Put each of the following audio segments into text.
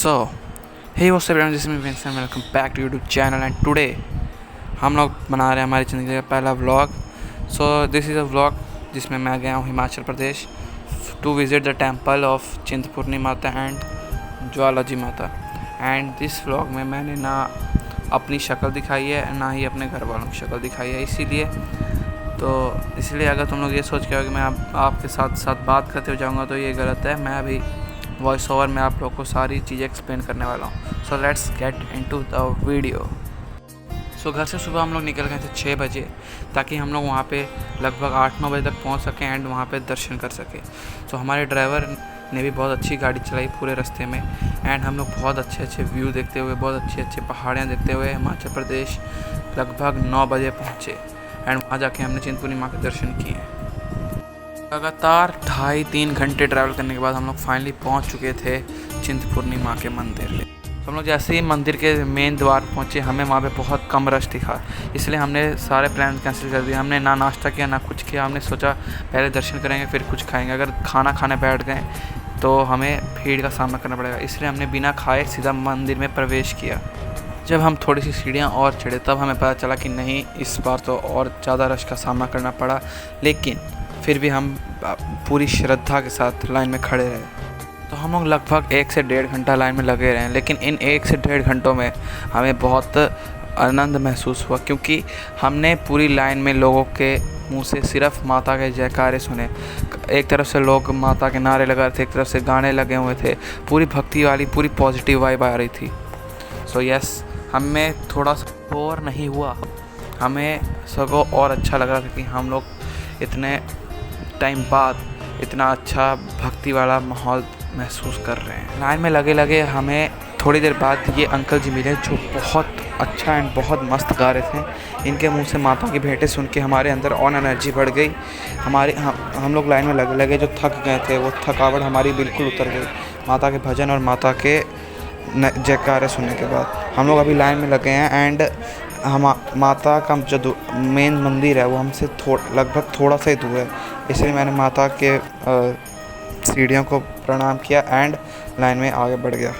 So hey what's up everyone, this is Vinson, welcome back to YouTube channel. And today हम लोग बना रहे हैं हमारी ज़िंदगी का पहला vlog. So this is a vlog जिसमें मैं गया हूँ Himachal Pradesh to visit the temple of Chintpurni Mata and Jwalaji माता। एंड दिस व्लॉग में मैंने ना अपनी शक्ल दिखाई है ना ही अपने घर वालों की शक्ल दिखाई है, इसलिए अगर तुम लोग ये सोच के हो कि मैं आपके साथ बात करते हुए जाऊँगा तो ये गलत है। मैं अभी वॉइस ओवर में आप लोग को सारी चीज़ें एक्सप्लेन करने वाला हूँ। So let's get into the video. So घर से सुबह हम लोग निकल गए थे 6 बजे, ताकि हम लोग वहाँ पे लगभग 8-9 बजे तक पहुँच सकें एंड वहाँ पे दर्शन कर सकें। सो हमारे ड्राइवर ने भी बहुत अच्छी गाड़ी चलाई पूरे रास्ते में एंड हम लोग बहुत अच्छे व्यू देखते हुए, बहुत अच्छी पहाड़ियाँ देखते हुए हिमाचल प्रदेश लगभग 9 बजे पहुँचे। एंड वहाँ जाके हमने चिंतपूर्णी माँ के दर्शन किए। लगातार 2.5-3 घंटे ट्रैवल करने के बाद हम लोग फाइनली पहुँच चुके थे चिंतपूर्णी माँ के मंदिर। हम लोग जैसे ही मंदिर के मेन द्वार पहुँचे, हमें वहाँ पे बहुत कम रश दिखा, इसलिए हमने सारे प्लान कैंसिल कर दिए। हमने ना नाश्ता किया ना कुछ किया। हमने सोचा पहले दर्शन करेंगे फिर कुछ खाएंगे। अगर खाना खाने बैठ गए तो हमें भीड़ का सामना करना पड़ेगा, इसलिए हमने बिना खाए सीधा मंदिर में प्रवेश किया। जब हम थोड़ी सी सीढ़ियाँ और चढ़े तब हमें पता चला कि नहीं, इस बार तो और ज़्यादा रश का सामना करना पड़ा, लेकिन फिर भी हम पूरी श्रद्धा के साथ लाइन में खड़े रहे। तो हम लोग लगभग 1 से 1.5 घंटा लाइन में लगे रहे, लेकिन इन 1 से 1.5 घंटों में हमें बहुत आनंद महसूस हुआ, क्योंकि हमने पूरी लाइन में लोगों के मुंह से सिर्फ माता के जयकारे सुने। एक तरफ से लोग माता के नारे लगा रहे थे, एक तरफ से गाने लगे हुए थे, पूरी भक्ति वाली पूरी पॉजिटिव वाइब आ रही थी। सो यस, हमें थोड़ा सा बोर नहीं हुआ, हमें सगों और अच्छा लग रहा था कि हम लोग इतने टाइम बाद इतना अच्छा भक्ति वाला माहौल महसूस कर रहे हैं। लाइन में लगे हमें थोड़ी देर बाद ये अंकल जी मिले, जो बहुत अच्छा एंड बहुत मस्त गा रहे थे। इनके मुंह से माता की भेंटें सुन के हमारे अंदर और एनर्जी बढ़ गई। हम लोग लाइन में लगे जो थक गए थे, वो थकावट हमारी बिल्कुल उतर गई माता के भजन और माता के जयकारे सुनने के बाद। हम लोग अभी लाइन में लगे हैं एंड हम माता का जो मेन मंदिर है वो हमसे लगभग थोड़ा सा ही दूर है, इसलिए मैंने माता के सीढ़ियों को प्रणाम किया एंड लाइन में आगे बढ़ गया।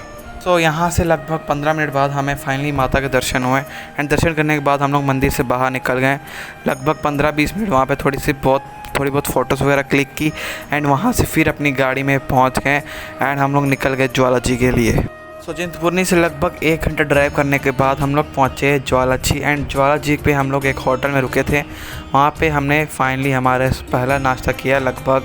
सो यहाँ से लगभग 15 मिनट बाद हमें फाइनली माता के दर्शन हुए एंड दर्शन करने के बाद हम लोग मंदिर से बाहर निकल गए। लगभग 15-20 मिनट वहाँ पे थोड़ी बहुत फ़ोटोज़ वगैरह क्लिक की एंड वहाँ से फिर अपनी गाड़ी में पहुँच गए एंड हम लोग निकल गए ज्वालाजी के लिए। सो चिंतपूर्णी से लगभग 1 घंटा ड्राइव करने के बाद हम लोग पहुँचे ज्वालाजी एंड ज्वालाजी पे हम लोग एक होटल में रुके थे। वहाँ पे हमने फाइनली हमारा पहला नाश्ता किया। लगभग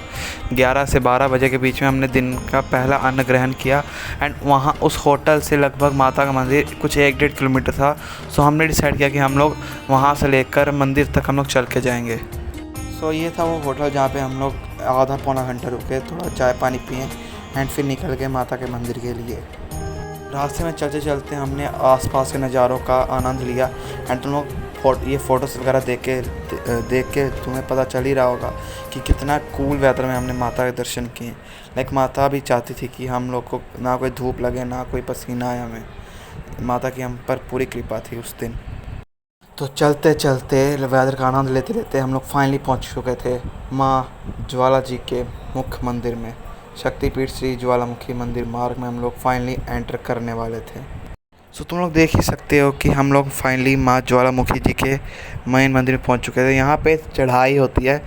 11 से 12 बजे के बीच में हमने दिन का पहला अन्न ग्रहण किया एंड वहाँ उस होटल से लगभग माता का मंदिर कुछ 1-1.5 किलोमीटर था। सो हमने डिसाइड किया कि हम लोग वहाँ से लेकर मंदिर तक हम लोग चल के जाएँगे। सो ये था वो होटल जहाँ पर हम लोग आधा-पौना घंटा रुके, थोड़ा चाय पानी पिए एंड फिर निकल गए माता के मंदिर के लिए। रास्ते में चलते चलते हमने आसपास के नज़ारों का आनंद लिया एंड तुम लोग ये फ़ोटोज़ वगैरह देख के तुम्हें पता चल ही रहा होगा कि कितना कूल वेदर में हमने माता के दर्शन किए। लाइक माता भी चाहती थी कि हम लोग को ना कोई धूप लगे ना कोई पसीना आए हमें। माता की हम पर पूरी कृपा थी उस दिन। तो चलते चलते वेदर का आनंद लेते लेते हम लोग फाइनली पहुँच चुके थे माँ ज्वालाजी के मुख्य मंदिर में। शक्तिपीठ श्री ज्वालामुखी मंदिर मार्ग में हम लोग फाइनली एंटर करने वाले थे। सो तुम लोग देख ही सकते हो कि हम लोग फाइनली माँ ज्वालामुखी जी के मेन मंदिर में पहुंच चुके थे। यहाँ पे चढ़ाई होती है,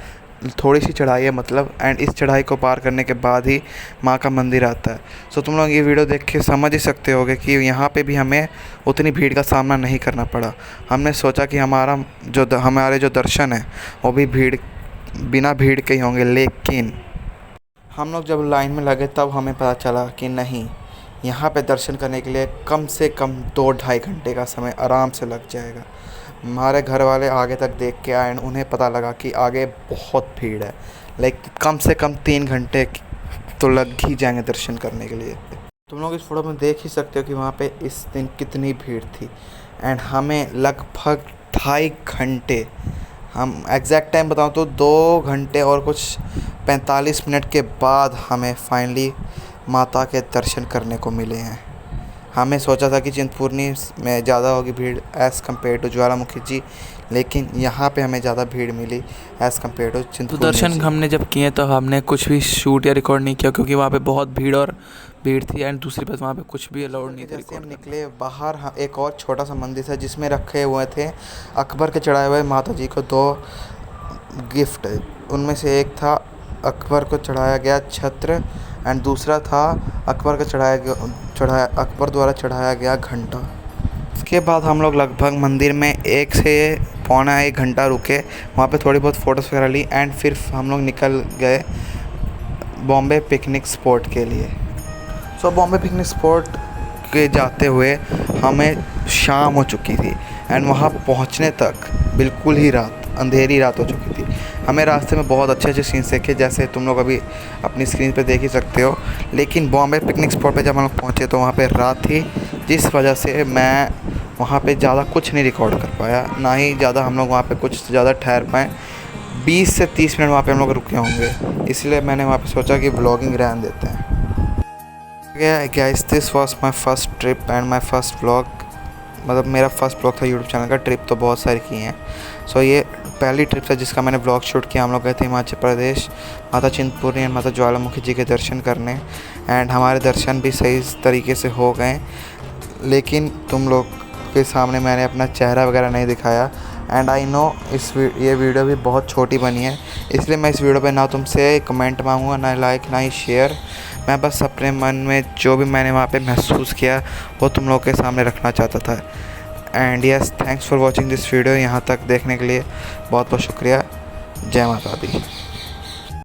थोड़ी सी चढ़ाई है मतलब, एंड इस चढ़ाई को पार करने के बाद ही माँ का मंदिर आता है। सो तुम लोग ये वीडियो देख के समझ ही सकते होगे कि यहाँ पे भी हमें उतनी भीड़ का सामना नहीं करना पड़ा। हमने सोचा कि हमारे जो दर्शन है वो भी बिना भीड़ के ही होंगे, लेकिन हम लोग जब लाइन में लगे तब हमें पता चला कि नहीं, यहाँ पे दर्शन करने के लिए कम से कम 2-2.5 घंटे का समय आराम से लग जाएगा। हमारे घर वाले आगे तक देख के आए, उन्हें पता लगा कि आगे बहुत भीड़ है, लाइक कम से कम 3 घंटे तो लग ही जाएंगे दर्शन करने के लिए। तुम लोग इस फोटो में देख ही सकते हो कि वहाँ पे इस दिन कितनी भीड़ थी एंड हमें लगभग 2.5 घंटे, हम एग्जैक्ट टाइम बताऊँ तो 2 घंटे और कुछ 45 मिनट के बाद हमें फाइनली माता के दर्शन करने को मिले हैं। हमें सोचा था कि चिंतपूर्णी में ज़्यादा होगी भीड़ एज़ कम्पेयर टू ज्वालामुखी जी, लेकिन यहाँ पे हमें ज़्यादा भीड़ मिली एज़ कम्पेयर टू तो चिंतपूर्णी दर्शन जी। हमने जब किए तो हमने कुछ भी शूट या रिकॉर्ड नहीं किया, क्योंकि वहाँ पे बहुत भीड़ थी। एंड दूसरी बात, वहाँ पे कुछ भी अलाउड नहीं था जैसे हम रिकॉर्ड करना। निकले बाहर, एक और छोटा सा मंदिर था जिसमें रखे हुए थे अकबर के चढ़ाए हुए माता जी को 2 गिफ्ट। उनमें से एक था अकबर को चढ़ाया गया छत्र एंड दूसरा था अकबर द्वारा चढ़ाया गया घंटा। उसके बाद हम लोग लगभग मंदिर में 1 से पौना 1 घंटा रुके, वहाँ पे थोड़ी बहुत फ़ोटोज़ वगैरह ली एंड फिर हम लोग निकल गए बॉम्बे पिकनिक स्पॉट के लिए। सो बॉम्बे पिकनिक स्पॉट के जाते हुए हमें शाम हो चुकी थी एंड वहाँ पहुँचने तक बिल्कुल ही अंधेरी रात हो चुकी थी। हमें रास्ते में बहुत अच्छे अच्छे सीन्स देखे, जैसे तुम लोग अभी अपनी स्क्रीन पे देख ही सकते हो। लेकिन बॉम्बे पिकनिक स्पॉट पे जब हम लोग पहुँचे तो वहाँ पे रात थी, जिस वजह से मैं वहाँ पे ज़्यादा कुछ नहीं रिकॉर्ड कर पाया, ना ही ज़्यादा हम लोग वहाँ पे कुछ ज़्यादा ठहर पाएँ। 20 से 30 मिनट वहाँ पे हम लोग रुके होंगे, इसलिए मैंने वहाँ पे सोचा कि व्लॉगिंग रहने देते हैं। Guys, this was my first trip and my first vlog. मतलब मेरा फर्स्ट व्लॉग था यूट्यूब चैनल का। ट्रिप तो बहुत सारी की हैं, सो ये पहली ट्रिप था जिसका मैंने व्लॉग शूट किया। हम लोग गए थे हिमाचल प्रदेश माता चिंतपूर्णी और माता ज्वालामुखी जी के दर्शन करने एंड हमारे दर्शन भी सही तरीके से हो गए, लेकिन तुम लोग के सामने मैंने अपना चेहरा वगैरह नहीं दिखाया। एंड आई नो ये वीडियो भी बहुत छोटी बनी है, इसलिए मैं इस वीडियो पे ना तुमसे कमेंट मांगूंगा, ना लाइक, ना ही शेयर। मैं बस अपने मन में जो भी मैंने वहाँ पे महसूस किया वो तुम लोग के सामने रखना चाहता था। And yes, thanks for watching this video. यहाँ तक देखने के लिए बहुत बहुत शुक्रिया। जय माता दी।